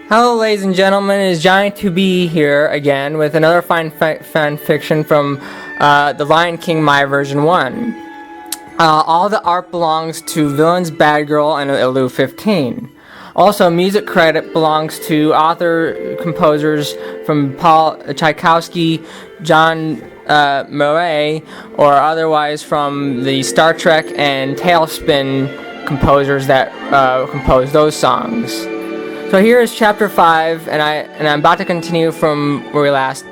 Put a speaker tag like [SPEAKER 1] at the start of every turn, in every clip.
[SPEAKER 1] Hello, ladies and gentlemen. It is Johnny to be here again with another fine fan fiction from The Lion King, My Version 1. All the art belongs to Villains, Bad Girl, and Ilu 15. Also, music credit belongs to composers from Paul Tchaikovsky, John Mauriat, or otherwise from the Star Trek and Tailspin composers that composed those songs. So here is chapter 5, and I'm about to continue from where we last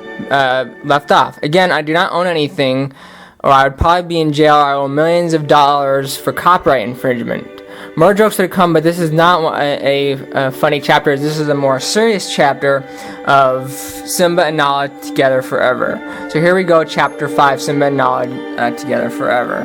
[SPEAKER 1] left off. Again, I do not own anything, or I would probably be in jail. I owe millions of dollars for copyright infringement. More jokes to come, but this is not a funny chapter. This is a more serious chapter of Simba and Nala together forever. So here we go, chapter 5, Simba and Nala together forever.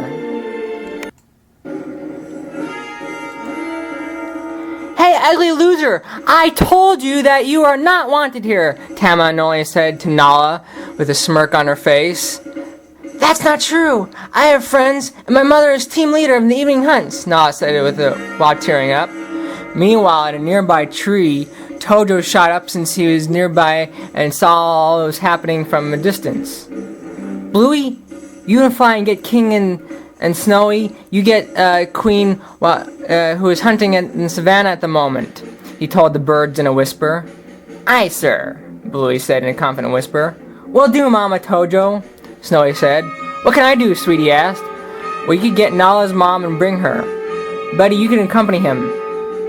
[SPEAKER 1] Hey, ugly loser! I told you that you are not wanted here, Tama Noli said to Nala with a smirk on her face. That's not true! I have friends, and my mother is team leader of the evening hunts, Nala said while tearing up. Meanwhile, at a nearby tree, Tojo shot up since he was nearby and saw all that was happening from a distance. Bluey, unify and get King and Snowy, you get Queen who is hunting in the savannah at the moment, he told the birds in a whisper. Aye, sir, Bluey said in a confident whisper. Will do, Mama Tojo, Snowy said. What can I do, Sweetie asked. Well, you could get Nala's mom and bring her. Buddy, you can accompany him.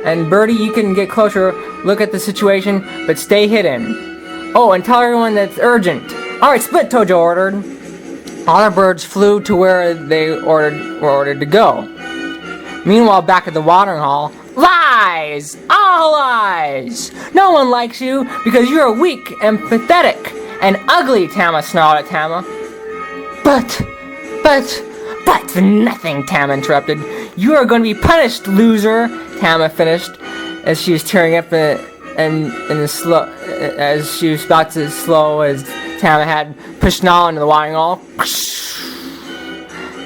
[SPEAKER 1] And Birdie, you can get closer, look at the situation, but stay hidden. Oh, and tell everyone that it's urgent. Alright, split, Tojo ordered. All the birds flew to where they were ordered to go. Meanwhile, back at the watering hall, lies! All lies! No one likes you because you're weak and pathetic and ugly, Tama snarled at Tama. But nothing, Tama interrupted. You are going to be punished, loser, Tama finished as she was tearing up as she was about to slow as Tama had pushed Nala into the watering hole.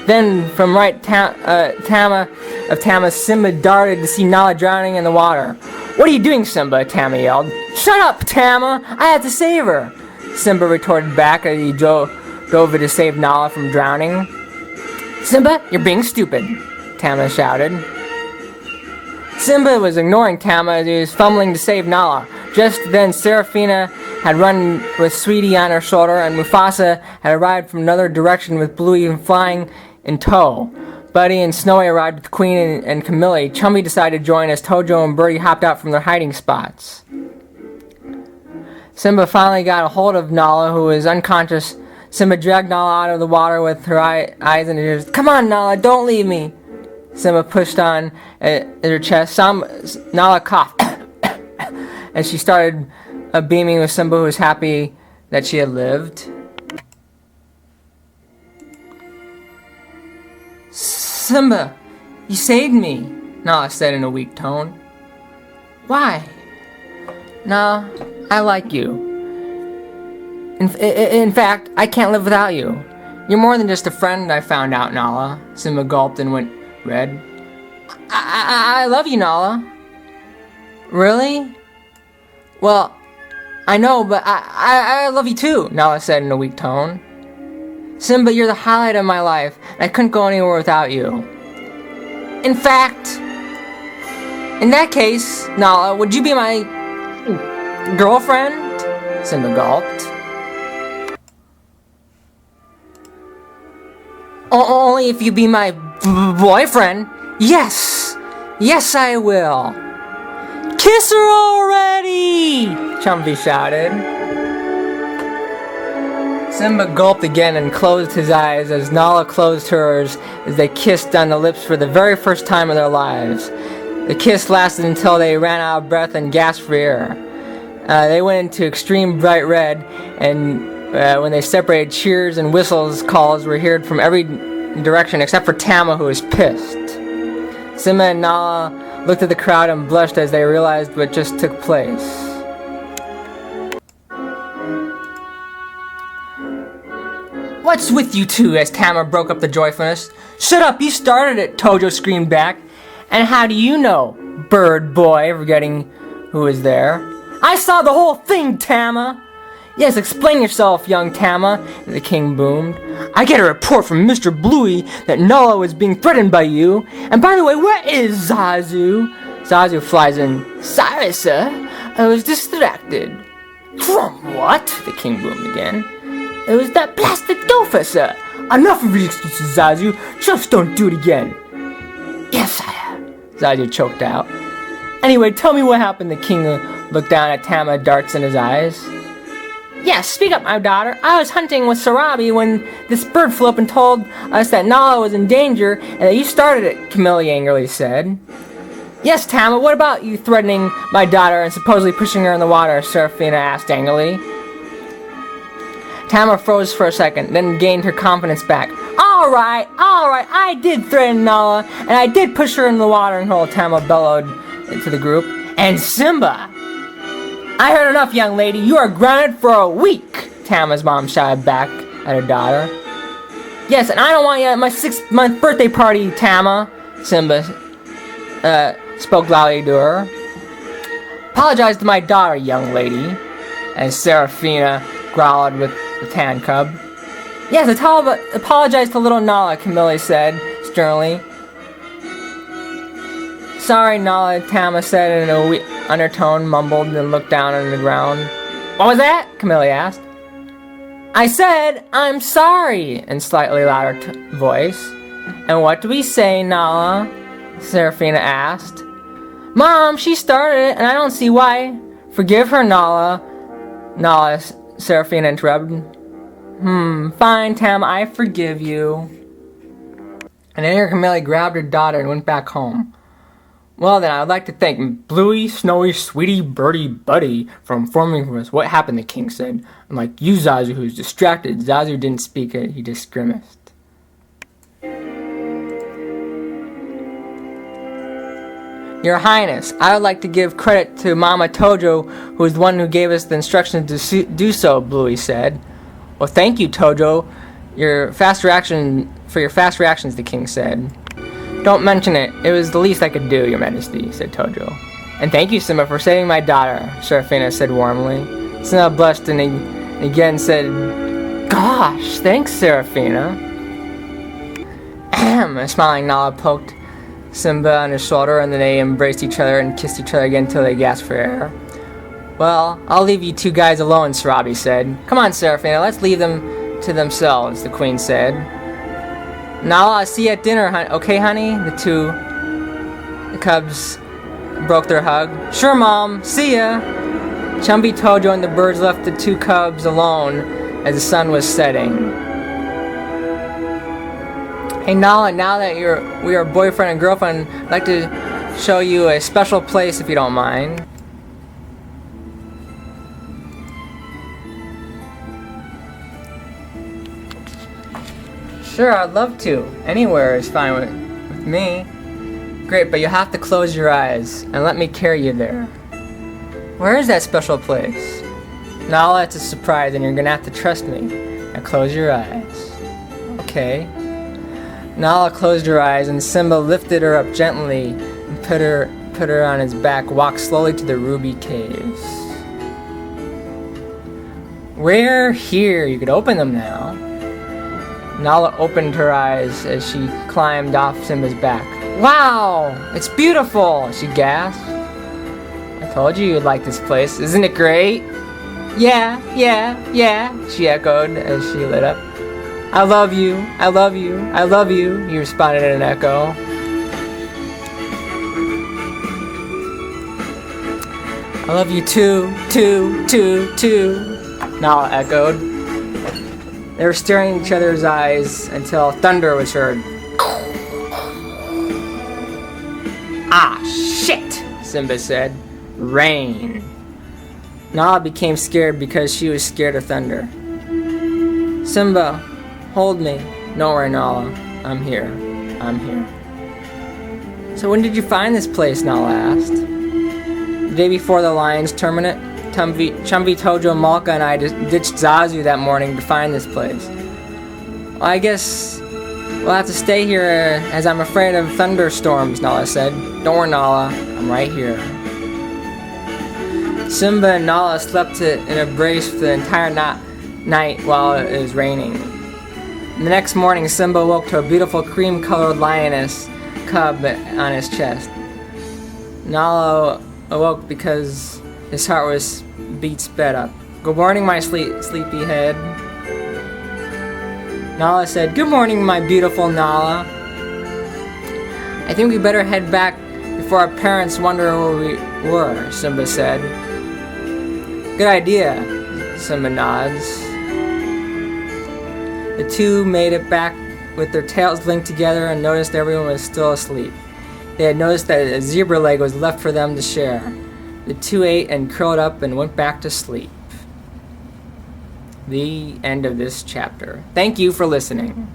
[SPEAKER 1] Then, from right Tama, Simba darted to see Nala drowning in the water. What are you doing, Simba? Tama yelled. Shut up, Tama! I had to save her! Simba retorted back as he dove to save Nala from drowning. Simba, you're being stupid, Tama shouted. Simba was ignoring Tama as he was fumbling to save Nala. Just then, Serafina had run with Sweetie on her shoulder, and Mufasa had arrived from another direction with Bluey flying in tow. Buddy and Snowy arrived with Queen and Camille. Chumby decided to join as Tojo and Birdie hopped out from their hiding spots. Simba finally got a hold of Nala, who was unconscious. Simba dragged Nala out of the water with her eyes and ears. Come on, Nala, don't leave me. Simba pushed on at her chest. Nala coughed as she started beaming with Simba, who was happy that she had lived. Simba, you saved me, Nala said in a weak tone. Why? Nala, I like you. In fact, I can't live without you. You're more than just a friend, I found out, Nala. Simba gulped and went red. I love you, Nala. Really? Well, I know, but I love you too, Nala said in a weak tone. Simba, you're the highlight of my life, and I couldn't go anywhere without you. In fact, in that case, Nala, would you be my girlfriend? Simba gulped. Only if you be my boyfriend. Yes! Yes, I will. Kiss her already! Chumby shouted. Simba gulped again and closed his eyes as Nala closed hers as they kissed on the lips for the very first time in their lives. The kiss lasted until they ran out of breath and gasped for air. They went into extreme bright red, and when they separated, cheers and whistles calls were heard from every direction except for Tama, who was pissed. Simba and Nala looked at the crowd and blushed as they realized what just took place. What's with you two? As Tama broke up the joyfulness. Shut up, you started it, Tojo screamed back. And how do you know, bird boy, forgetting who was there. I saw the whole thing, Tama! Yes, explain yourself, young Tama, the king boomed. I get a report from Mr. Bluey that Nala was being threatened by you. And by the way, where is Zazu? Zazu flies in. Sorry, sir. I was distracted. From what? The king boomed again. It was that blasted gopher, sir. Enough of your excuses, Zazu. Just don't do it again. Yes, sire. Zazu choked out. Anyway, tell me what happened. The king looked down at Tama, darts in his eyes. Yes, speak up, my daughter. I was hunting with Sarabi when this bird flew up and told us that Nala was in danger and that you started it, Camille angrily said. Yes, Tama, what about you threatening my daughter and supposedly pushing her in the water? Seraphina asked angrily. Tama froze for a second, then gained her confidence back. All right, I did threaten Nala, and I did push her in the water until Tama bellowed into the group. And Simba! I heard enough, young lady. You are grounded for a week, Tama's mom shouted back at her daughter. Yes, and I don't want you at my 6-month birthday party, Tama, Simba spoke loudly to her. Apologize to my daughter, young lady, as Seraphina growled with the tan cub. Yes, apologize to little Nala, Camille said sternly. Sorry, Nala, Tama said in a weak undertone, mumbled, and looked down on the ground. What was that? Camille asked. I said, I'm sorry, in slightly louder voice. And what do we say, Nala? Seraphina asked. Mom, she started it, and I don't see why. Forgive her, Nala. Nala, Seraphina interrupted. Fine, Tama, I forgive you. And then Camille grabbed her daughter and went back home. Well then, I would like to thank Bluey, Snowy, Sweetie, Birdie, Buddy for informing us what happened, the king said. Unlike you, Zazu, who's distracted, Zazu didn't speak it, he just grimaced. Your Highness, I would like to give credit to Mama Tojo, who is the one who gave us the instructions to do so, Bluey said. Well, thank you, Tojo, for your fast reactions, the king said. Don't mention it. It was the least I could do, Your Majesty, said Tojo. And thank you, Simba, for saving my daughter, Seraphina said warmly. Simba blushed and again said, Gosh, thanks, Seraphina. A smiling Nala poked Simba on his shoulder, and then they embraced each other and kissed each other again until they gasped for air. Well, I'll leave you two guys alone, Sarabi said. Come on, Seraphina, let's leave them to themselves, the queen said. Nala, I'll see you at dinner, okay, honey? The cubs broke their hug. Sure, Mom. See ya. Chumby, Tojo, and the birds left the two cubs alone as the sun was setting. Hey, Nala, now that we are boyfriend and girlfriend, I'd like to show you a special place if you don't mind. Sure, I'd love to. Anywhere is fine with me. Great, but you have to close your eyes and let me carry you there. Where is that special place? Nala, it's a surprise and you're gonna have to trust me. Now close your eyes. Okay. Nala closed her eyes and Simba lifted her up gently and put her on his back, walked slowly to the ruby caves. We're here. You could open them now. Nala opened her eyes as she climbed off Simba's back. Wow! It's beautiful! She gasped. I told you you'd like this place. Isn't it great? Yeah, she echoed as she lit up. I love you, I love you, I love you, he responded in an echo. I love you too, Nala echoed. They were staring in each other's eyes until thunder was heard. Ah, shit, Simba said. Rain. Nala became scared because she was scared of thunder. Simba, hold me. Don't worry, Nala. I'm here. So when did you find this place? Nala asked. The day before the lion's tournament, Chumby, Tojo, Malka, and I ditched Zazu that morning to find this place. Well, I guess we'll have to stay here as I'm afraid of thunderstorms, Nala said. Don't worry, Nala. I'm right here. Simba and Nala slept in a brace for the entire night while it was raining. The next morning, Simba woke to a beautiful cream-colored lioness cub on his chest. Nala awoke because his heart was beat sped up. "Good morning, my sleepyhead." Nala said, "Good morning, my beautiful Nala. I think we better head back before our parents wonder where we were," Simba said. "Good idea," Simba nods. The two made it back with their tails linked together and noticed everyone was still asleep. They had noticed that a zebra leg was left for them to share. The two ate and curled up and went back to sleep. The end of this chapter. Thank you for listening.